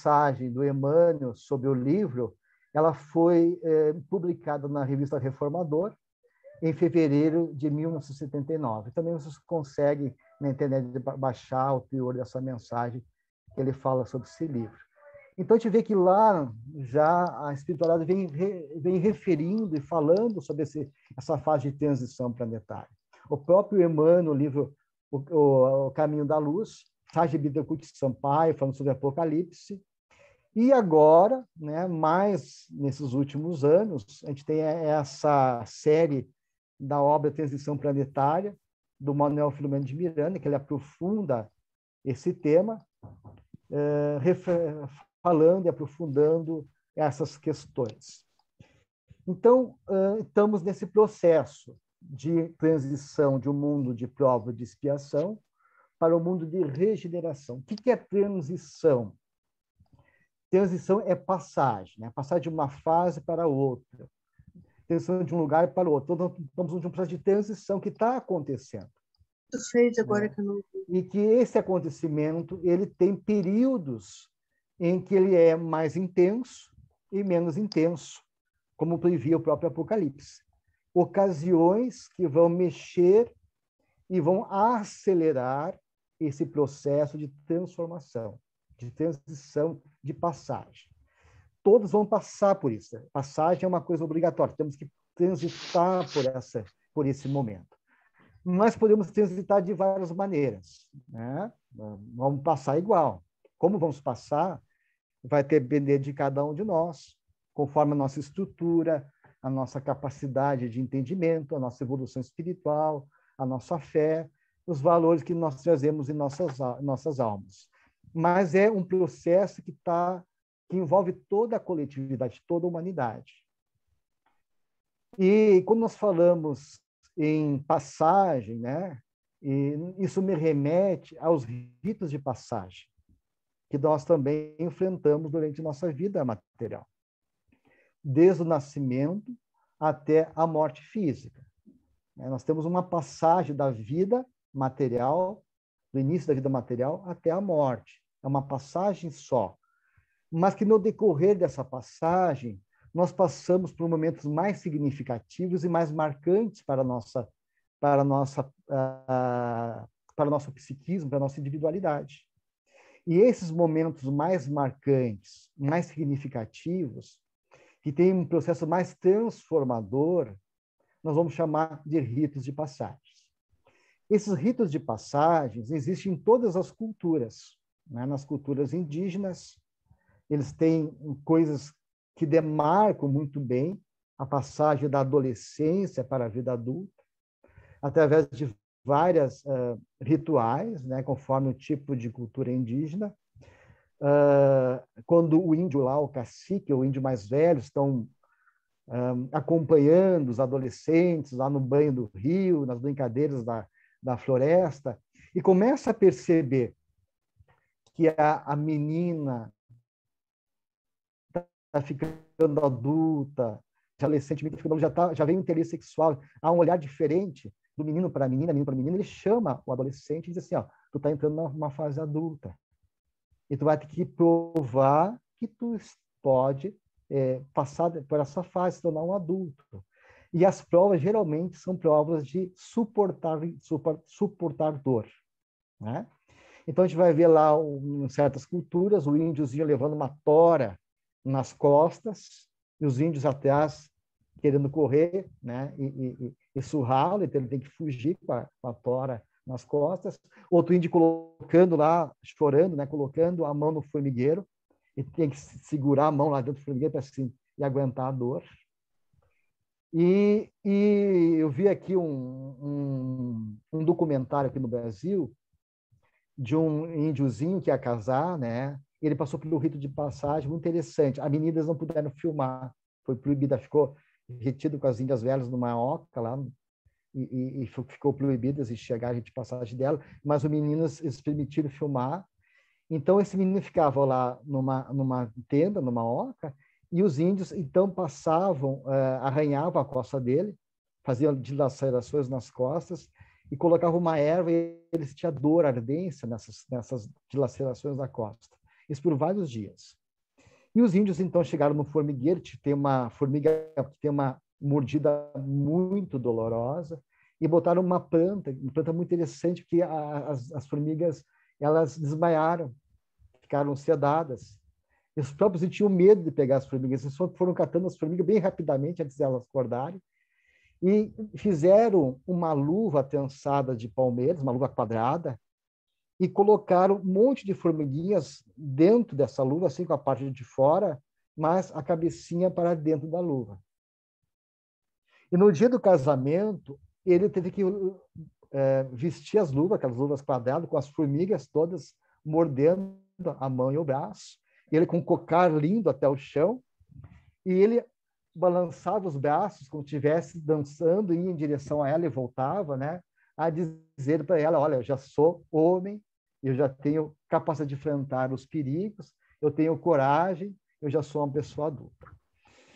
mensagem do Emmanuel sobre o livro, ela foi publicada na revista Reformador em fevereiro de 1979. Também vocês conseguem na internet baixar o teor dessa mensagem que ele fala sobre esse livro. Então, a gente vê que lá já a espiritualidade vem referindo e falando sobre essa fase de transição planetária. O próprio Emmanuel, no livro o Caminho da Luz, Sage Bittencourt Sampaio, falando sobre Apocalipse. E agora, né, mais nesses últimos anos, a gente tem essa série da obra Transição Planetária, do Manuel Filomeno de Miranda, que ele aprofunda esse tema, falando e aprofundando essas questões. Então, estamos nesse processo de transição de um mundo de prova e de expiação para o mundo de regeneração. O que é transição? Transição é passagem, né? Passar de uma fase para outra. Transição de um lugar para o outro. Então, estamos de um processo de transição que está acontecendo. Tu fez agora que eu não... E que esse acontecimento ele tem períodos em que ele é mais intenso e menos intenso, como previa o próprio Apocalipse. Ocasiões que vão mexer e vão acelerar esse processo de transformação, de transição, de passagem. Todos vão passar por isso. Passagem é uma coisa obrigatória, temos que transitar por esse momento. Mas podemos transitar de várias maneiras, né? Vamos passar igual. Como vamos passar, vai depender de cada um de nós, conforme a nossa estrutura, a nossa capacidade de entendimento, a nossa evolução espiritual, a nossa fé, os valores que nós trazemos em nossas almas. Mas é um processo que envolve toda a coletividade, toda a humanidade. E quando nós falamos em passagem, né, e isso me remete aos ritos de passagem, que nós também enfrentamos durante nossa vida material, desde o nascimento até a morte física. Nós temos uma passagem da vida material, do início da vida material até a morte. É uma passagem só. Mas que no decorrer dessa passagem, nós passamos por momentos mais significativos e mais marcantes para o nosso psiquismo, para a nossa individualidade. E esses momentos mais marcantes, mais significativos, que têm um processo mais transformador, nós vamos chamar de ritos de passagens. Esses ritos de passagens existem em todas as culturas, né? Nas culturas indígenas, eles têm coisas que demarcam muito bem a passagem da adolescência para a vida adulta, através de vários rituais, né, conforme o tipo de cultura indígena. Quando o índio lá, o cacique, o índio mais velho, estão acompanhando os adolescentes lá no banho do rio, nas brincadeiras da floresta, e começa a perceber que a menina está ficando adulta, adolescente, já vem o interesse sexual, há um olhar diferente do menino para a menina, menino para menina, ele chama o adolescente e diz assim, ó, tu está entrando numa fase adulta, e tu vai ter que provar que tu pode passar por essa fase, se tornar um adulto. E as provas, geralmente, são provas de suportar dor, né? Então, a gente vai ver lá, em certas culturas, o índiozinho levando uma tora nas costas, e os índios atrás querendo correr, né, e surrá-lo, então ele tem que fugir com a tora nas costas. Outro índio colocando lá, chorando, né, colocando a mão no formigueiro, e tem que segurar a mão lá dentro do formigueiro para assim, e aguentar a dor. E eu vi aqui um documentário aqui no Brasil de um índiozinho que ia casar, né? Ele passou pelo rito de passagem, muito interessante. As meninas não puderam filmar, foi proibida, ficou retido com as índias velhas numa oca lá, e ficou proibido de chegar a rito de passagem dela, mas os meninos eles permitiram filmar. Então, esse menino ficava lá numa tenda, numa oca, e os índios, então, passavam, arranhavam a costa dele, faziam dilacerações nas costas, e colocavam uma erva, e ele sentia dor, ardência nessas dilacerações da costa. Isso por vários dias. E os índios, então, chegaram no formigueiro, que tem uma formiga que tem uma mordida muito dolorosa, e botaram uma planta muito interessante, que as formigas, elas desmaiaram, ficaram sedadas. E os próprios tinham medo de pegar as formigas, eles foram catando as formigas bem rapidamente, antes de elas acordarem, e fizeram uma luva tensada de palmeiras, uma luva quadrada, e colocaram um monte de formiguinhas dentro dessa luva, assim, com a parte de fora, mas a cabecinha para dentro da luva. E no dia do casamento, ele teve que vestir as luvas, aquelas luvas quadradas, com as formigas todas mordendo a mão e o braço. E ele com um cocar lindo até o chão. E ele balançava os braços como se estivesse dançando, ia em direção a ela e voltava, né? A dizer para ela, olha, eu já sou homem, eu já tenho capacidade de enfrentar os perigos, eu tenho coragem, eu já sou uma pessoa adulta.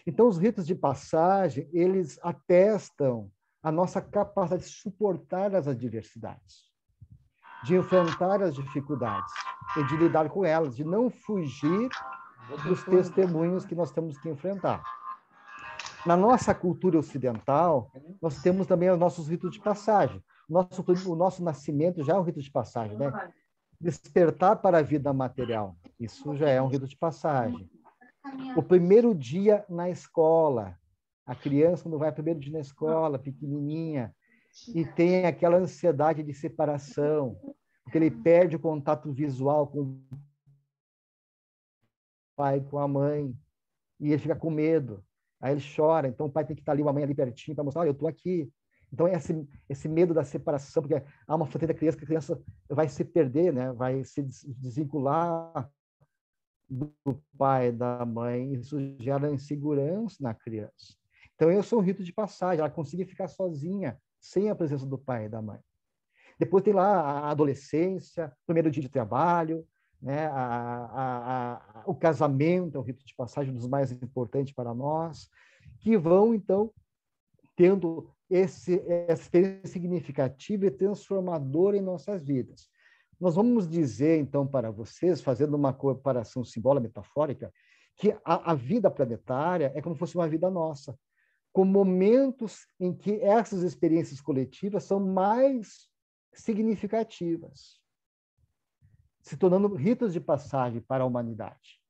Então, os ritos de passagem, eles atestam a nossa capacidade de suportar as adversidades, de enfrentar as dificuldades e de lidar com elas, de não fugir dos testemunhos que nós temos que enfrentar. Na nossa cultura ocidental, nós temos também os nossos ritos de passagem. O nosso nascimento já é um rito de passagem, né? Despertar para a vida material, isso já é um rito de passagem. O primeiro dia na escola, a criança, quando vai o primeiro dia na escola, pequenininha, e tem aquela ansiedade de separação, porque ele perde o contato visual com o pai, com a mãe, e ele fica com medo. Aí ele chora, então o pai tem que estar ali, a mãe ali pertinho, para mostrar, olha, eu estou aqui. Então, esse medo da separação, porque há uma fronteira da criança, que a criança vai se perder, né? Vai se desvincular do pai, da mãe, isso gera insegurança na criança. Então, eu sou um rito de passagem, ela conseguir ficar sozinha, sem a presença do pai e da mãe. Depois tem lá a adolescência, primeiro dia de trabalho, né? O casamento é um rito de passagem, um dos mais importantes para nós, que vão, então, tendo essa experiência significativa e transformadora em nossas vidas. Nós vamos dizer, então, para vocês, fazendo uma comparação simbólica, metafórica, que a vida planetária é como se fosse uma vida nossa, com momentos em que essas experiências coletivas são mais significativas, se tornando ritos de passagem para a humanidade.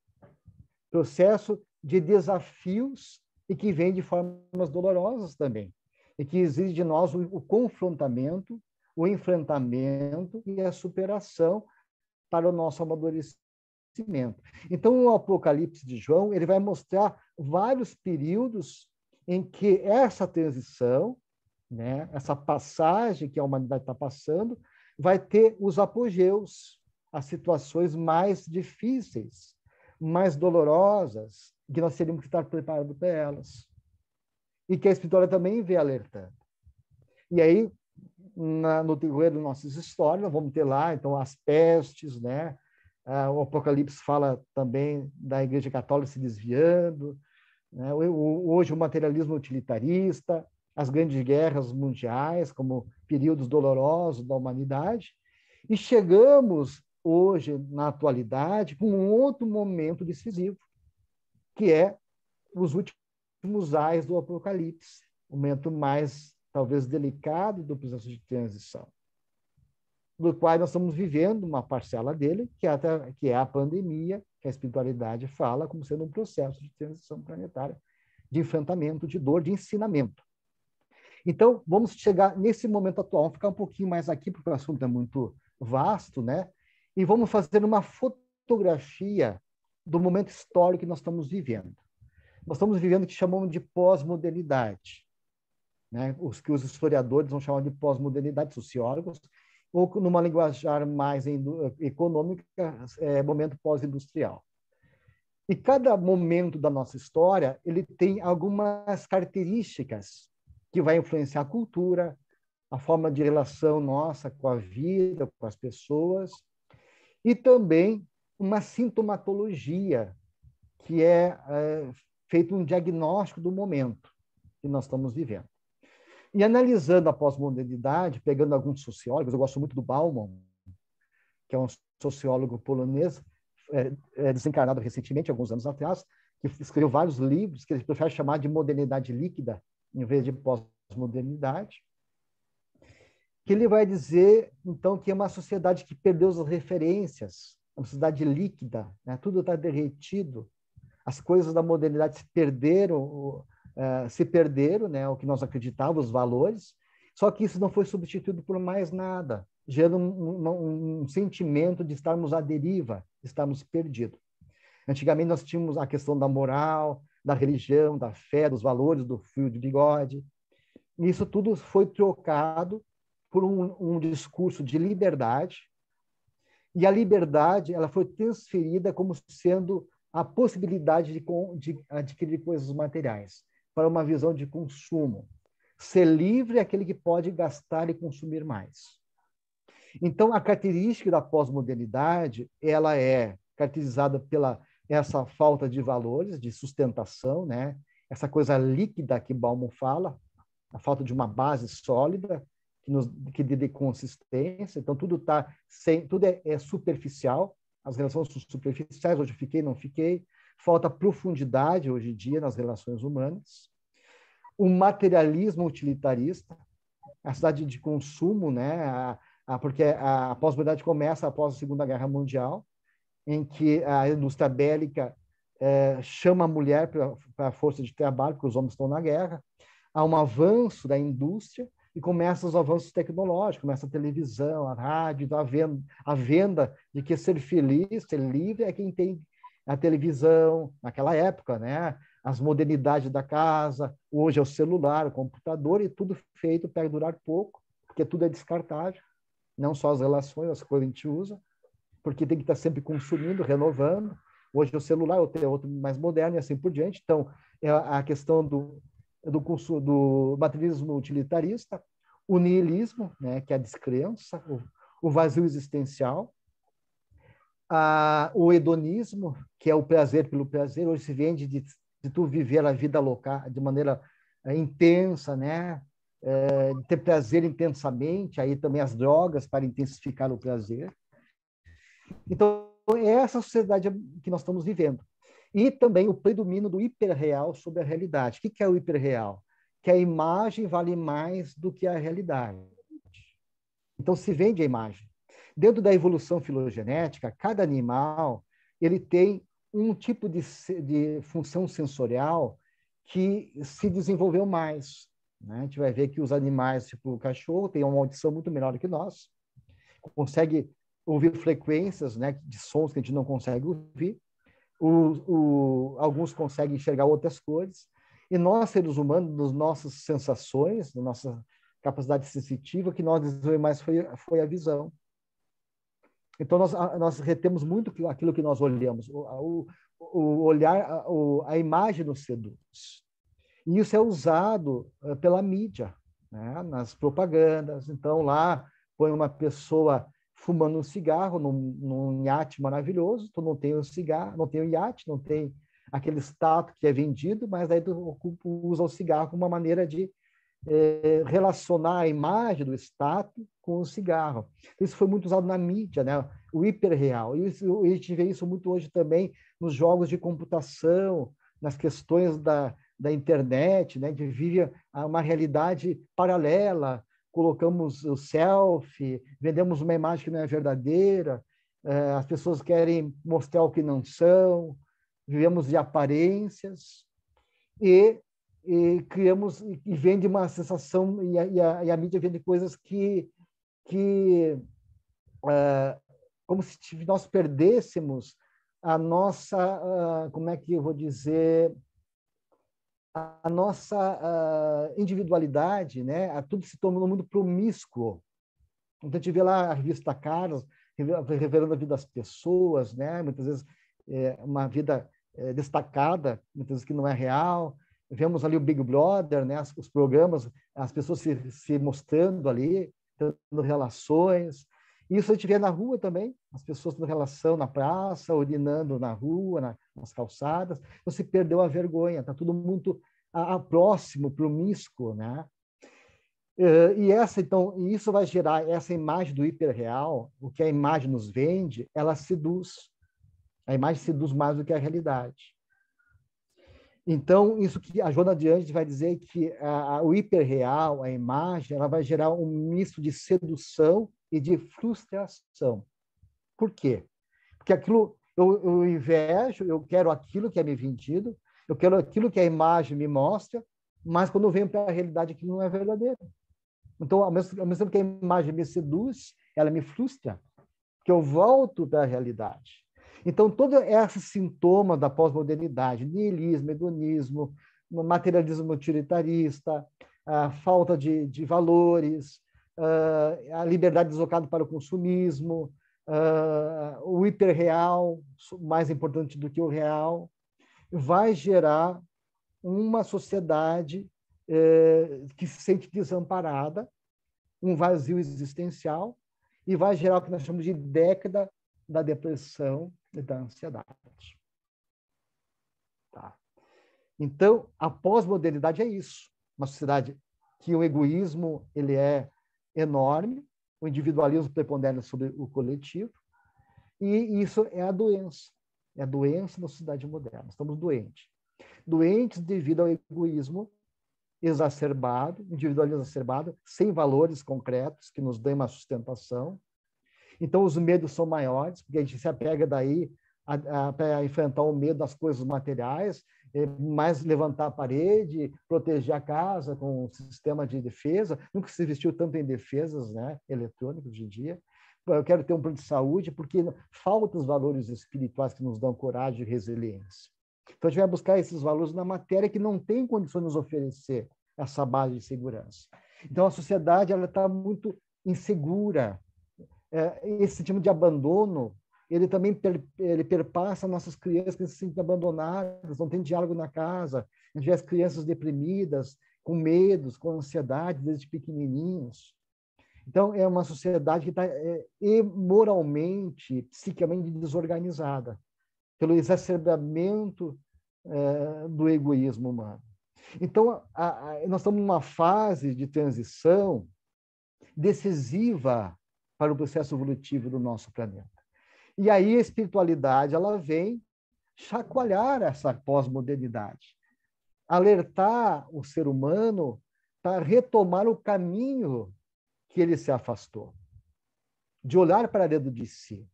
Processo de desafios e que vem de formas dolorosas também, e que exige de nós o confrontamento, o enfrentamento e a superação para o nosso amadurecimento. Então, o Apocalipse de João, ele vai mostrar vários períodos em que essa transição, né, essa passagem que a humanidade está passando, vai ter os apogeus, as situações mais difíceis, mais dolorosas, que nós teríamos que estar preparados para elas. E que a Espiritualidade também vem alertando. E aí, no decorrer das nossas histórias, nós vamos ter lá, então, as pestes, né? O Apocalipse fala também da Igreja Católica se desviando, né? Hoje o materialismo utilitarista, as grandes guerras mundiais como períodos dolorosos da humanidade, e chegamos hoje, na atualidade, com um outro momento decisivo, que é os últimos ais do Apocalipse, o momento mais, talvez, delicado do processo de transição, do qual nós estamos vivendo uma parcela dele, que é a pandemia, que a espiritualidade fala como sendo um processo de transição planetária, de enfrentamento, de dor, de ensinamento. Então, vamos chegar nesse momento atual, vamos ficar um pouquinho mais aqui, porque o assunto é muito vasto, né? E vamos fazer uma fotografia do momento histórico que nós estamos vivendo. Nós estamos vivendo o que chamamos de pós-modernidade, né? Os que os historiadores vão chamar de pós-modernidade, sociólogos, ou numa linguajar mais econômica, momento pós-industrial. E cada momento da nossa história, ele tem algumas características que vai influenciar a cultura, a forma de relação nossa com a vida, com as pessoas, e também uma sintomatologia, que é feito um diagnóstico do momento que nós estamos vivendo. E analisando a pós-modernidade, pegando alguns sociólogos, eu gosto muito do Bauman, que é um sociólogo polonês, desencarnado recentemente, alguns anos atrás, que escreveu vários livros que ele prefere chamar de modernidade líquida, em vez de pós-modernidade, que ele vai dizer, então, que é uma sociedade que perdeu as referências, uma sociedade líquida, né? Tudo está derretido, as coisas da modernidade se perderam, né? O que nós acreditávamos, os valores, só que isso não foi substituído por mais nada, gerando um sentimento de estarmos à deriva, de estarmos perdidos. Antigamente nós tínhamos a questão da moral, da religião, da fé, dos valores, do fio de bigode. E isso tudo foi trocado por um discurso de liberdade, e a liberdade ela foi transferida como sendo a possibilidade de adquirir coisas materiais, para uma visão de consumo. Ser livre é aquele que pode gastar e consumir mais. Então, a característica da pós-modernidade ela é caracterizada pela essa falta de valores, de sustentação, né? Essa coisa líquida que Bauman fala, a falta de uma base sólida, que dê consistência. Então, tudo é superficial, as relações são superficiais, hoje fiquei, não fiquei. Falta profundidade, hoje em dia, nas relações humanas. O materialismo utilitarista, a sociedade de consumo, né? Porque a pós-modernidade começa após a Segunda Guerra Mundial, em que a indústria bélica chama a mulher para a força de trabalho, porque os homens estão na guerra. Há um avanço da indústria e começam os avanços tecnológicos, começa a televisão, a rádio, a venda de que ser feliz, ser livre é quem tem a televisão, naquela época, né? As modernidades da casa, hoje é o celular, o computador, e tudo feito para durar pouco, porque tudo é descartável, não só as relações, as coisas que a gente usa, porque tem que estar sempre consumindo, renovando. Hoje o celular, outro mais moderno e assim por diante. Então, é a questão do materialismo utilitarista, o niilismo, né, que é a descrença, o vazio existencial, o hedonismo, que é o prazer pelo prazer. Hoje se vende de tu viver a vida local de maneira intensa, né? De ter prazer intensamente, aí também as drogas para intensificar o prazer. Então, é essa sociedade que nós estamos vivendo. E também o predomínio do hiperreal sobre a realidade. O que é o hiperreal? Que a imagem vale mais do que a realidade. Então, se vende a imagem. Dentro da evolução filogenética, cada animal ele tem um tipo de função sensorial que se desenvolveu mais. Né? A gente vai ver que os animais, tipo o cachorro, têm uma audição muito melhor do que nós, consegue ouvir frequências, né, de sons que a gente não consegue ouvir. Alguns conseguem enxergar outras cores. E nós, seres humanos, nas nossas sensações, na nossa capacidade sensitiva, que nós desenvolvemos mais foi a visão. Então, nós retemos muito aquilo que nós olhamos. O olhar, a imagem nos seduz. E isso é usado pela mídia, né? Nas propagandas. Então, lá põe uma pessoa fumando um cigarro num iate maravilhoso, tu não tem o cigarro, não tem o iate, não tem aquele status que é vendido, mas aí tu usa o cigarro como uma maneira de relacionar a imagem do status com o cigarro. Isso foi muito usado na mídia, né? O hiperreal. E a gente vê isso muito hoje também nos jogos de computação, nas questões da internet, né? A gente vive uma realidade paralela, colocamos o selfie, vendemos uma imagem que não é verdadeira, as pessoas querem mostrar o que não são, vivemos de aparências e criamos e vende uma sensação, e a mídia vende coisas que como se nós perdêssemos a nossa, como é que eu vou dizer, a nossa individualidade, né? Tudo se tornou um mundo promíscuo. Então, a gente vê lá a revista Caras, revelando a vida das pessoas, né? Muitas vezes uma vida destacada, muitas vezes que não é real. Vemos ali o Big Brother, né? Os programas, as pessoas se mostrando ali, tendo relações. Isso a gente vê na rua também, as pessoas tendo relação na praça, urinando na rua, nas calçadas. Então, se perdeu a vergonha, está tudo muito próximo, promíscuo, né? E isso vai gerar essa imagem do hiperreal, o que a imagem nos vende, ela seduz. A imagem seduz mais do que a realidade. Então, isso que a Joana de Ângeles vai dizer que o hiperreal, a imagem, ela vai gerar um misto de sedução e de frustração. Por quê? Porque aquilo, eu invejo, eu quero aquilo que é me vendido, eu quero aquilo que a imagem me mostra, mas quando eu venho para a realidade, aquilo não é verdadeiro. Então, ao mesmo tempo que a imagem me seduz, ela me frustra, que eu volto para a realidade. Então, todo esse sintoma da pós-modernidade, niilismo, hedonismo, materialismo utilitarista, a falta de valores, a liberdade deslocada para o consumismo, o hiperreal, mais importante do que o real, vai gerar uma sociedade que se sente desamparada, um vazio existencial, e vai gerar o que nós chamamos de década da depressão e da ansiedade. Tá? Então, a pós-modernidade é isso. Uma sociedade que o egoísmo ele é enorme, o individualismo prepondera sobre o coletivo, e isso é a doença. É a doença da sociedade moderna. Estamos doentes. Doentes devido ao egoísmo exacerbado, individualismo exacerbado, sem valores concretos que nos dêem uma sustentação. Então, os medos são maiores, porque a gente se apega daí para enfrentar o medo das coisas materiais, mais levantar a parede, proteger a casa com um sistema de defesa. Nunca se investiu tanto em defesas, né, eletrônicas hoje em dia. Eu quero ter um plano de saúde, porque faltam os valores espirituais que nos dão coragem e resiliência. Então, a gente vai buscar esses valores na matéria que não tem condições de nos oferecer essa base de segurança. Então, a sociedade está muito insegura. Esse tipo de abandono, ele também ele perpassa nossas crianças que se sentem abandonadas, não tem diálogo na casa. A gente vê as crianças deprimidas, com medos, com ansiedade, desde pequenininhos. Então, é uma sociedade que está moralmente, psiquicamente desorganizada, pelo exacerbamento do egoísmo humano. Então, nós estamos numa fase de transição decisiva para o processo evolutivo do nosso planeta. E aí a espiritualidade ela vem chacoalhar essa pós-modernidade, alertar o ser humano para retomar o caminho que ele se afastou, de olhar para dentro de si,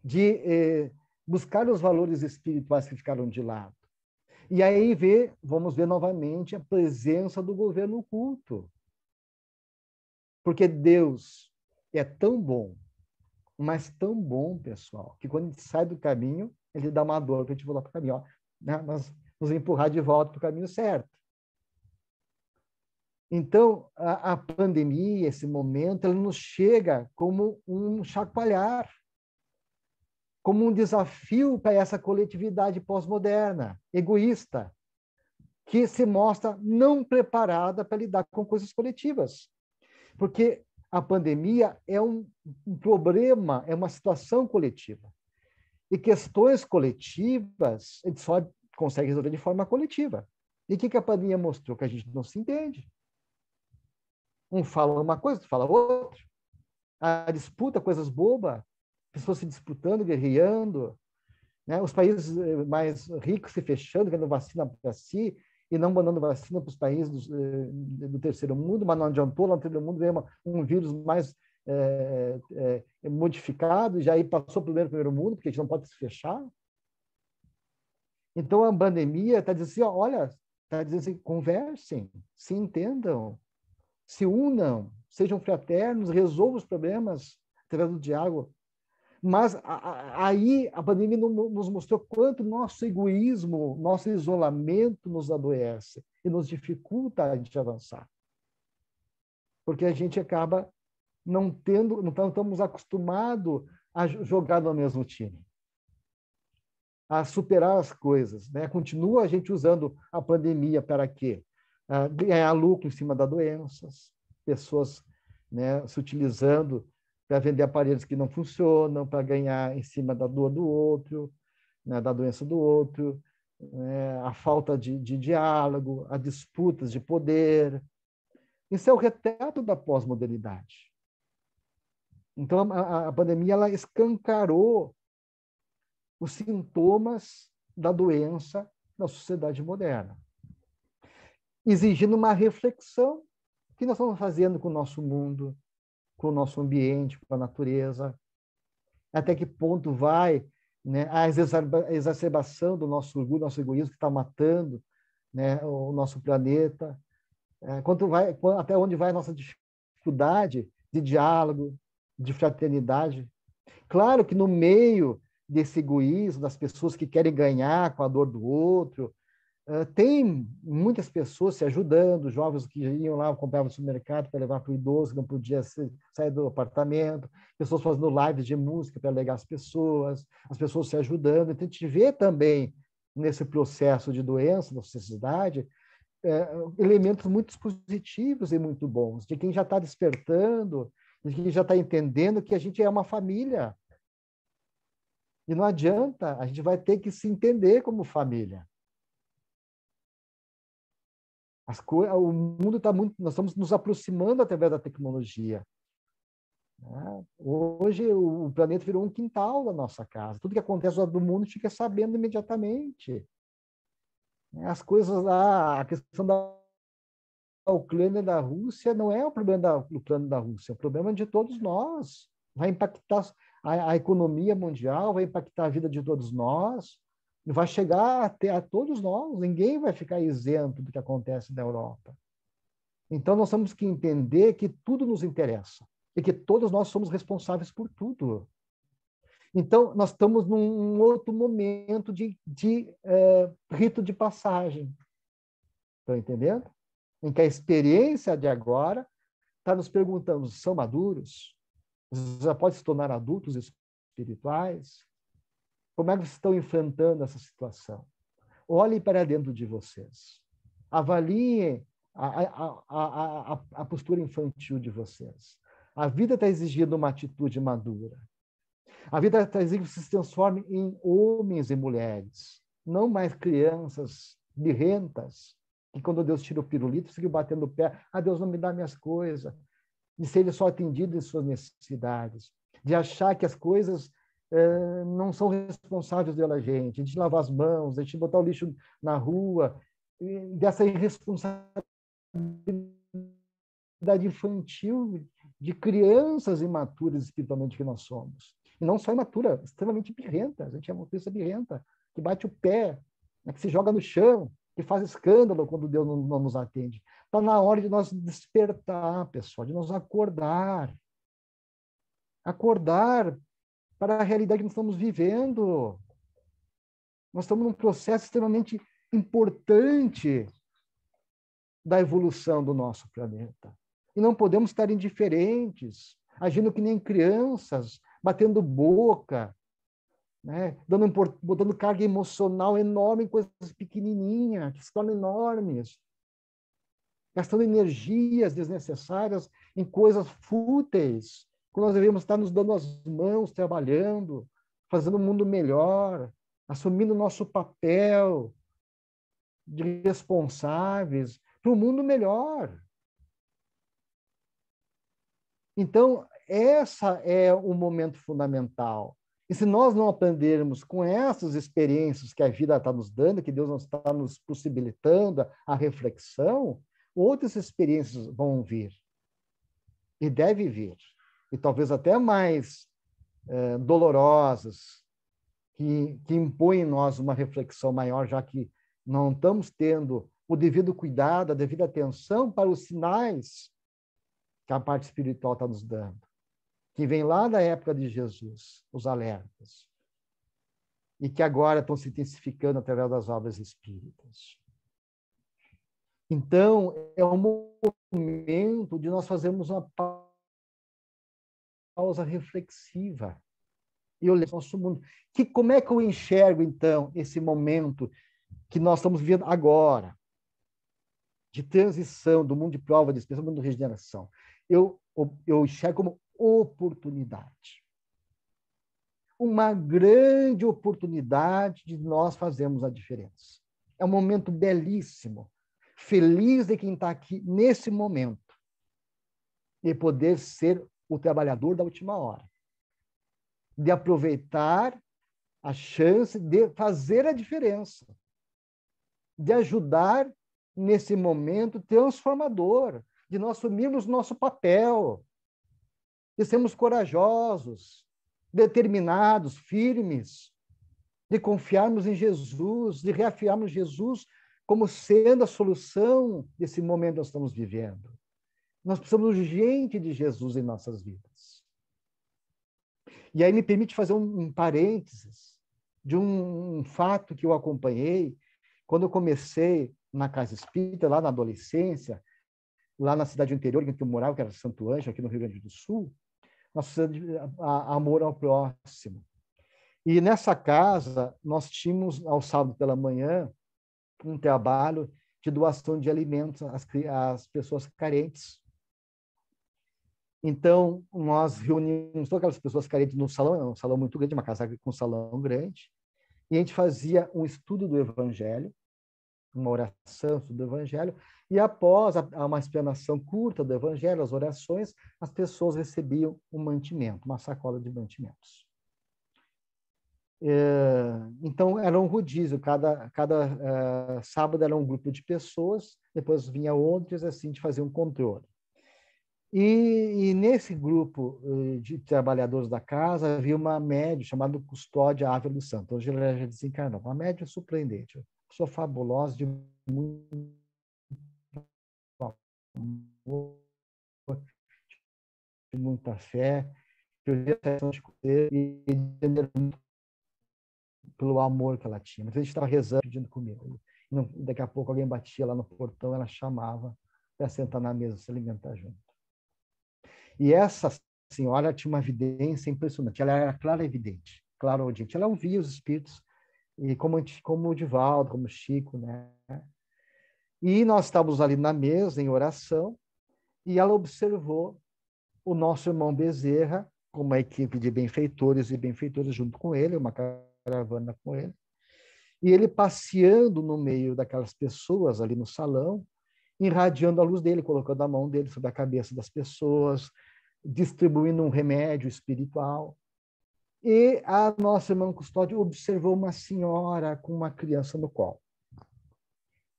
de buscar os valores espirituais que ficaram de lado. E aí vamos ver novamente a presença do governo oculto. Porque Deus é tão bom, mas tão bom, pessoal, que quando a gente sai do caminho, ele dá uma dor para a gente voltar para o caminho, ó, né? Nos empurrar de volta para o caminho certo. Então, a pandemia, esse momento, ele nos chega como um chacoalhar, como um desafio para essa coletividade pós-moderna, egoísta, que se mostra não preparada para lidar com coisas coletivas. Porque a pandemia é um problema, é uma situação coletiva. E questões coletivas, a gente só consegue resolver de forma coletiva. E o que a pandemia mostrou? Que a gente não se entende. Um fala uma coisa, outro fala outra. A disputa, coisas bobas, pessoas se disputando, guerreando, né? Os países mais ricos se fechando, querendo vacina para si, e não mandando vacina para os países do terceiro mundo, mas não adiantou, lá no terceiro mundo veio um vírus mais modificado, e já aí passou primeiro mundo, porque a gente não pode se fechar. Então, a pandemia está dizendo assim, olha, está dizendo assim, conversem, se entendam, se unam, sejam fraternos, resolvam os problemas através do diálogo. Mas aí a pandemia nos mostrou quanto nosso egoísmo, nosso isolamento nos adoece e nos dificulta a gente avançar. Porque a gente acaba não estamos acostumados a jogar no mesmo time, a superar as coisas, né? Continua a gente usando a pandemia para quê? Ganhar lucro em cima das doenças, pessoas, né, se utilizando para vender aparelhos que não funcionam, para ganhar em cima da dor do outro, né, da doença do outro, né, a falta de diálogo, as disputas de poder. Isso é o retrato da pós-modernidade. Então, a pandemia ela escancarou os sintomas da doença na sociedade moderna, exigindo uma reflexão que nós estamos fazendo com o nosso mundo, com o nosso ambiente, com a natureza, até que ponto vai, né, a exacerbação do nosso orgulho, nosso egoísmo, que está matando, né, o nosso planeta, até onde vai a nossa dificuldade de diálogo, de fraternidade. Claro que no meio desse egoísmo, das pessoas que querem ganhar com a dor do outro, tem muitas pessoas se ajudando, jovens que iam lá, compravam no supermercado para levar para o idoso, que não podia sair do apartamento, pessoas fazendo lives de música para alegar as pessoas se ajudando. Então, a gente vê também, nesse processo de doença da sociedade, elementos muito positivos e muito bons, de quem já está despertando, de quem já está entendendo que a gente é uma família. E não adianta, a gente vai ter que se entender como família. O mundo está muito... Nós estamos nos aproximando através da tecnologia. Né? Hoje, o planeta virou um quintal da nossa casa. Tudo que acontece do mundo fica sabendo imediatamente. As coisas lá, a questão da Ucrânia e da Rússia não é o problema da Ucrânia e da Rússia, é o problema de todos nós. Vai impactar a economia mundial, vai impactar a vida de todos nós, vai chegar até a todos nós. Ninguém vai ficar isento do que acontece na Europa. Então, nós temos que entender que tudo nos interessa e que todos nós somos responsáveis por tudo. Então, nós estamos num outro momento de rito de passagem. Estão entendendo? Em que a experiência de agora está nos perguntando, são maduros? Já podem se tornar adultos espirituais? Como é que vocês estão enfrentando essa situação? Olhem para dentro de vocês. Avaliem a postura infantil de vocês. A vida está exigindo uma atitude madura. A vida está exigindo que se transformem em homens e mulheres, não mais crianças birrentas, que quando Deus tira o pirulito, fica batendo o pé. Deus não me dá minhas coisas. De serem só atendidos em suas necessidades. De achar que as coisas não são responsáveis pela gente. De lavar as mãos, de botar o lixo na rua. Dessa irresponsabilidade infantil de crianças imaturas espiritualmente que nós somos. E não só imatura, extremamente birrenta. A gente é uma criança birrenta, que bate o pé, né, que se joga no chão, que faz escândalo quando Deus não nos atende. Está na hora de nós despertar, pessoal, de nós acordar. Acordar para a realidade que nós estamos vivendo. Nós estamos num processo extremamente importante da evolução do nosso planeta. E não podemos estar indiferentes, agindo que nem crianças, batendo boca, né? Botando carga emocional enorme em coisas pequenininhas, que se tornam enormes, gastando energias desnecessárias em coisas fúteis, quando nós devemos estar nos dando as mãos, trabalhando, fazendo um mundo melhor, assumindo o nosso papel de responsáveis para um mundo melhor. Então, essa é o momento fundamental. E se nós não aprendermos com essas experiências que a vida está nos dando, que Deus está nos possibilitando a reflexão, outras experiências vão vir. E deve vir. E talvez até mais dolorosas, que impõem em nós uma reflexão maior, já que não estamos tendo o devido cuidado, a devida atenção para os sinais que a parte espiritual está nos dando, que vem lá da época de Jesus, os alertas, e que agora estão se intensificando através das obras espíritas. Então, é um momento de nós fazermos uma pausa reflexiva e olhar o nosso mundo. Como é que eu enxergo, então, esse momento que nós estamos vivendo agora, de transição do mundo de prova, de expiação, do mundo de regeneração? Eu enxergo como oportunidade. Uma grande oportunidade de nós fazermos a diferença. É um momento belíssimo. Feliz de quem está aqui nesse momento e poder ser o trabalhador da última hora. De aproveitar a chance de fazer a diferença, de ajudar nesse momento transformador, de nós assumirmos nosso papel, de sermos corajosos, determinados, firmes, de confiarmos em Jesus, de reafirmarmos Jesus como sendo a solução desse momento que nós estamos vivendo. Nós precisamos urgente de Jesus em nossas vidas. E aí me permite fazer um parênteses de um fato que eu acompanhei quando eu comecei na Casa Espírita, lá na adolescência, lá na cidade interior em que eu morava, que era Santo Ângelo, aqui no Rio Grande do Sul, nós precisamos de amor ao próximo. E nessa casa, nós tínhamos, ao sábado pela manhã, um trabalho de doação de alimentos às pessoas carentes. Então, nós reunimos todas aquelas pessoas carentes no salão, um salão muito grande, uma casa com um salão grande, e a gente fazia um estudo do Evangelho, uma oração do Evangelho, e após uma explanação curta do Evangelho, as orações, as pessoas recebiam um mantimento, uma sacola de mantimentos. Então, era um rodízio, cada sábado era um grupo de pessoas, depois vinha outros, assim, de fazer um controle. E nesse grupo de trabalhadores da casa, havia uma médium chamada Custódia Ávila dos Santos. Hoje ela já desencarnou. Uma médium surpreendente, uma pessoa fabulosa, de muito amor, de muita fé, que eu via de poder e entender muito pelo amor que ela tinha. Mas a gente estava rezando, pedindo comida. E daqui a pouco alguém batia lá no portão, ela chamava para sentar na mesa, se alimentar junto. E essa senhora tinha uma evidência impressionante. Ela era clarividente, clariaudiente. Ela ouvia os espíritos, e como o Divaldo, como o Chico, né? E nós estávamos ali na mesa, em oração, e ela observou o nosso irmão Bezerra, com uma equipe de benfeitores e benfeitoras junto com ele, uma caravana com ele, e ele passeando no meio daquelas pessoas ali no salão, irradiando a luz dele, colocando a mão dele sobre a cabeça das pessoas, distribuindo um remédio espiritual. E a nossa irmã Custódia observou uma senhora com uma criança no colo.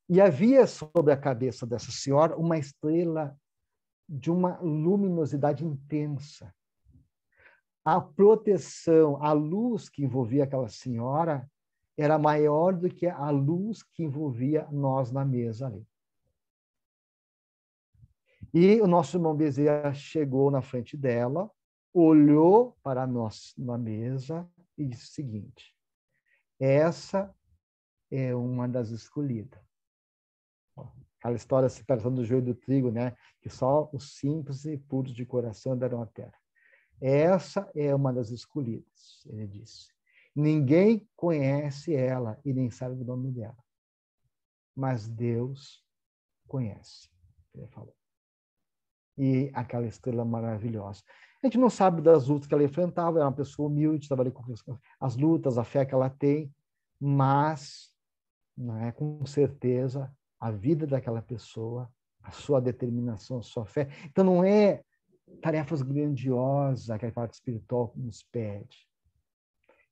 E havia sobre a cabeça dessa senhora uma estrela de uma luminosidade intensa. A proteção, a luz que envolvia aquela senhora era maior do que a luz que envolvia nós na mesa ali. E o nosso irmão Bezerra chegou na frente dela, olhou para nós na mesa e disse o seguinte: essa é uma das escolhidas. Aquela história, separação do joio do trigo, né? Que só os simples e puros de coração darão a terra. Essa é uma das escolhidas, ele disse. Ninguém conhece ela e nem sabe o nome dela. Mas Deus conhece, ele falou. E aquela estrela maravilhosa. A gente não sabe das lutas que ela enfrentava, era uma pessoa humilde, estava ali com as lutas, a fé que ela tem, mas, né, com certeza, a vida daquela pessoa, a sua determinação, a sua fé. Então, não é tarefas grandiosas que a parte espiritual nos pede.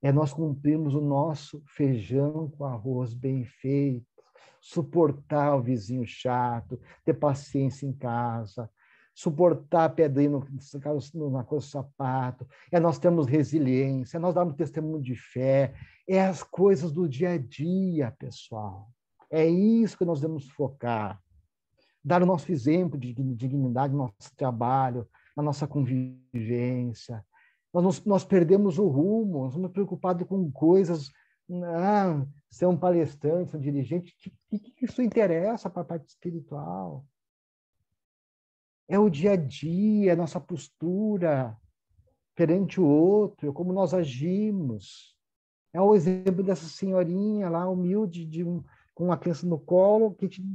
É nós cumprirmos o nosso feijão com arroz bem feito, suportar o vizinho chato, ter paciência em casa, suportar a pedrinha na coisa do sapato, é nós termos resiliência, é nós darmos testemunho de fé, é as coisas do dia a dia, pessoal. É isso que nós devemos focar. Dar o nosso exemplo de dignidade no nosso trabalho, na nossa convivência. Nós perdemos o rumo, nós estamos preocupados com coisas, ser um palestrante, ser um dirigente, o que isso interessa para a parte espiritual? É o dia a dia, a nossa postura perante o outro, como nós agimos. É o exemplo dessa senhorinha lá, humilde, com uma criança no colo, que tinha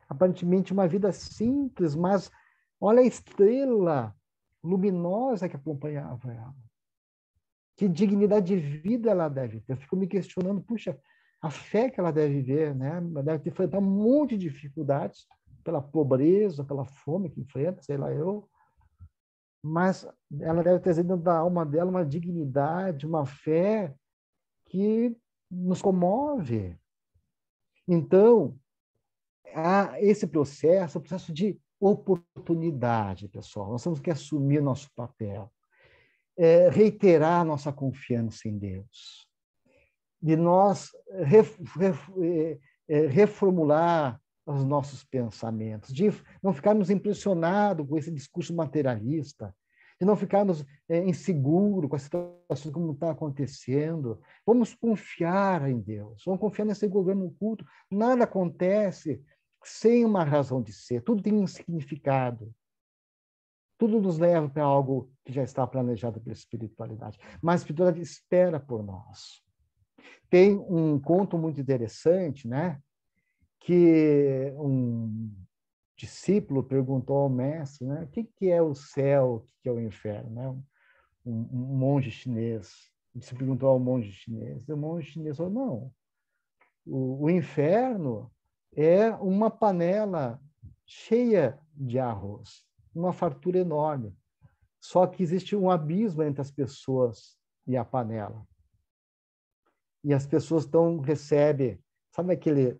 aparentemente uma vida simples, mas olha a estrela luminosa que acompanhava ela. Que dignidade de vida ela deve ter. Eu fico me questionando, puxa, a fé que ela deve ver, né? Ela deve enfrentar um monte de dificuldades pela pobreza, pela fome que enfrenta, sei lá eu. Mas ela deve trazer dentro da alma dela uma dignidade, uma fé que nos comove. Então, esse processo é um processo de oportunidade, pessoal. Nós temos que assumir nosso papel, reiterar nossa confiança em Deus, de nós reformular os nossos pensamentos, de não ficarmos impressionados com esse discurso materialista, de não ficarmos inseguros com a situação como está acontecendo. Vamos confiar em Deus, vamos confiar nesse governo oculto. Nada acontece sem uma razão de ser, tudo tem um significado. Tudo nos leva para algo que já está planejado pela espiritualidade. Mas a espiritualidade espera por nós. Tem um conto muito interessante, né? Que um discípulo perguntou ao mestre, né? O que é o céu, o que é o inferno, né? Um monge chinês. Ele se perguntou ao monge chinês. E o monge chinês falou, não, o inferno é uma panela cheia de arroz, uma fartura enorme. Só que existe um abismo entre as pessoas e a panela. E as pessoas recebem, sabe aquele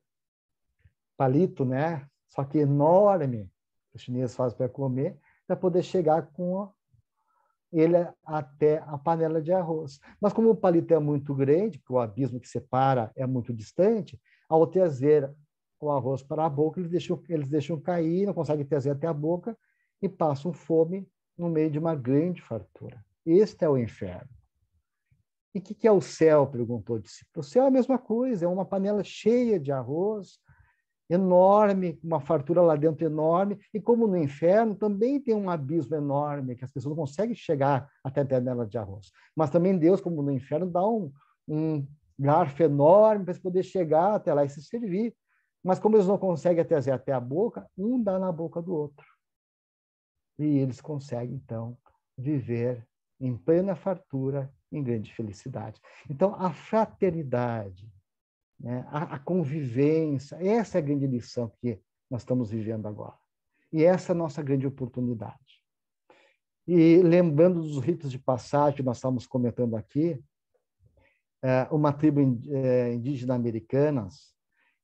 palito, né? Só que enorme, que os chineses fazem para comer, para poder chegar com ele até a panela de arroz. Mas como o palito é muito grande, porque o abismo que separa é muito distante, ao trazer o arroz para a boca, eles deixam cair, não conseguem trazer até a boca e passam fome no meio de uma grande fartura. Este é o inferno. E o que é o céu? Perguntou o discípulo. O céu é a mesma coisa, é uma panela cheia de arroz, enorme, uma fartura lá dentro enorme, e como no inferno também tem um abismo enorme, que as pessoas não conseguem chegar até a panela de arroz. Mas também Deus, como no inferno, dá um garfo enorme para poder chegar até lá e se servir. Mas como eles não conseguem trazer até a boca, um dá na boca do outro. E eles conseguem, então, viver em plena fartura, em grande felicidade. Então, a fraternidade, né, a convivência, essa é a grande lição que nós estamos vivendo agora. E essa é a nossa grande oportunidade. E lembrando dos ritos de passagem que nós estamos comentando aqui, uma tribo indígena americanas,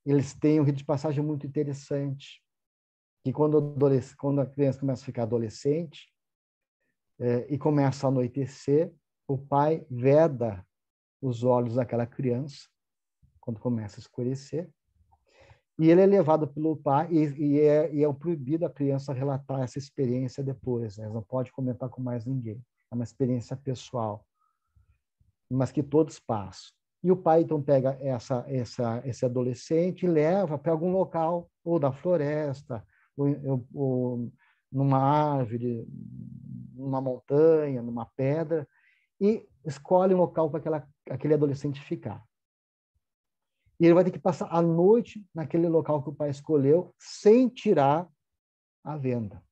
eles têm um rito de passagem muito interessante, que quando a criança começa a ficar adolescente, e começa a anoitecer, o pai veda os olhos daquela criança, quando começa a escurecer, e ele é levado pelo pai, e é proibido a criança relatar essa experiência depois, né? Não pode comentar com mais ninguém. É uma experiência pessoal, mas que todos passam. E o pai, então, pega esse adolescente e leva para algum local, ou da floresta, ou numa árvore, numa montanha, numa pedra, e escolhe um local para aquele adolescente ficar. E ele vai ter que passar a noite naquele local que o pai escolheu, sem tirar a venda.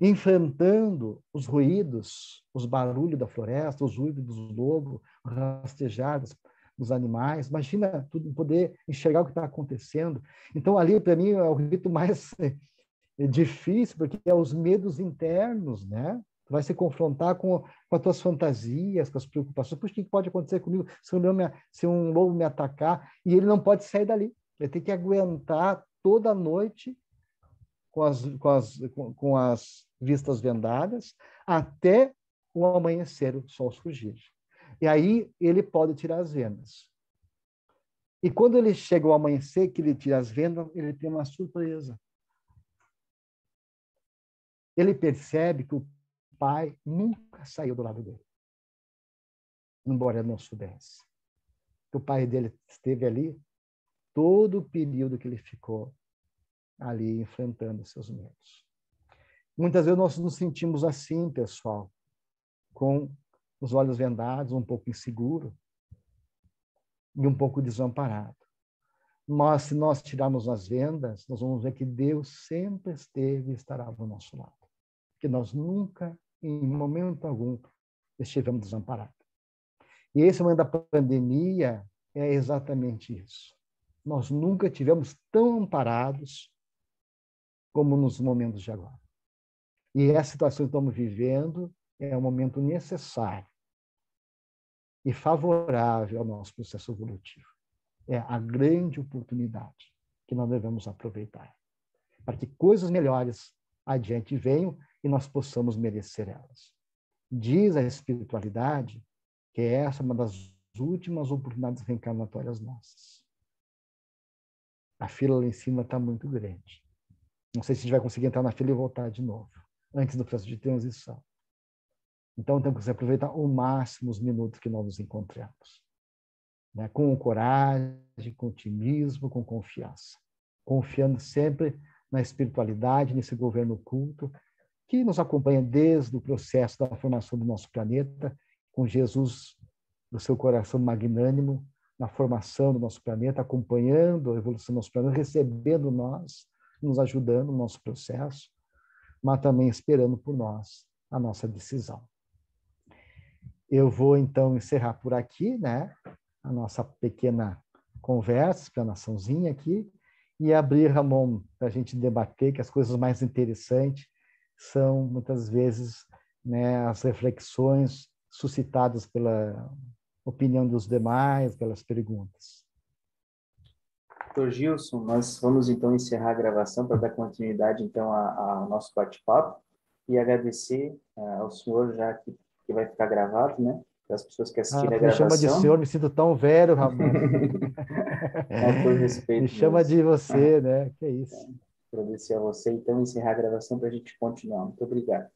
Enfrentando os ruídos, os barulhos da floresta, os ruídos dos lobos, rastejar dos animais. Imagina tudo, poder enxergar o que está acontecendo. Então, ali, para mim, é o rito mais difícil, porque é os medos internos, né? Tu vai se confrontar com as tuas fantasias, com as preocupações. Puxa, o que pode acontecer comigo se um lobo me atacar? E ele não pode sair dali. Ele tem que aguentar toda a noite com as vistas vendadas até o amanhecer, o sol surgir. E aí ele pode tirar as vendas. E quando ele chega ao amanhecer, que ele tira as vendas, ele tem uma surpresa. Ele percebe que o pai nunca saiu do lado dele, embora não soubesse. O pai dele esteve ali todo o período que ele ficou ali enfrentando seus medos. Muitas vezes nós nos sentimos assim, pessoal, com os olhos vendados, um pouco inseguro e um pouco desamparado. Mas se nós tirarmos as vendas, nós vamos ver que Deus sempre esteve e estará do nosso lado. Que nós nunca, em momento algum, estivemos desamparados. E esse momento da pandemia é exatamente isso. Nós nunca tivemos tão amparados como nos momentos de agora. E essa situação que estamos vivendo é um momento necessário e favorável ao nosso processo evolutivo. É a grande oportunidade que nós devemos aproveitar, para que coisas melhores adiante venham e nós possamos merecer elas. Diz a espiritualidade que essa é uma das últimas oportunidades reencarnatórias nossas. A fila lá em cima está muito grande. Não sei se a gente vai conseguir entrar na fila e voltar de novo, antes do processo de transição. Então, temos que aproveitar ao máximo os minutos que nós nos encontramos, né? Com coragem, com otimismo, com confiança. Confiando sempre na espiritualidade, nesse governo oculto, que nos acompanha desde o processo da formação do nosso planeta, com Jesus, do seu coração magnânimo, na formação do nosso planeta, acompanhando a evolução do nosso planeta, recebendo nós, nos ajudando no nosso processo, mas também esperando por nós a nossa decisão. Eu vou, então, encerrar por aqui, né, a nossa pequena conversa, explanaçãozinha aqui, e abrir, Ramon, para a gente debater, que as coisas mais interessantes são, muitas vezes, né, as reflexões suscitadas pela opinião dos demais, pelas perguntas. Doutor Gilson, nós vamos, então, encerrar a gravação para dar continuidade, então, ao nosso bate-papo e agradecer ao senhor, já que vai ficar gravado, né? Para as pessoas que assistirem a Me chama de gravação. senhor, me sinto tão velho, Ramon. Com todo respeito. Me chama de você, né? Que é isso. Agradecer a você, então, encerrar a gravação para a gente continuar. Muito obrigado.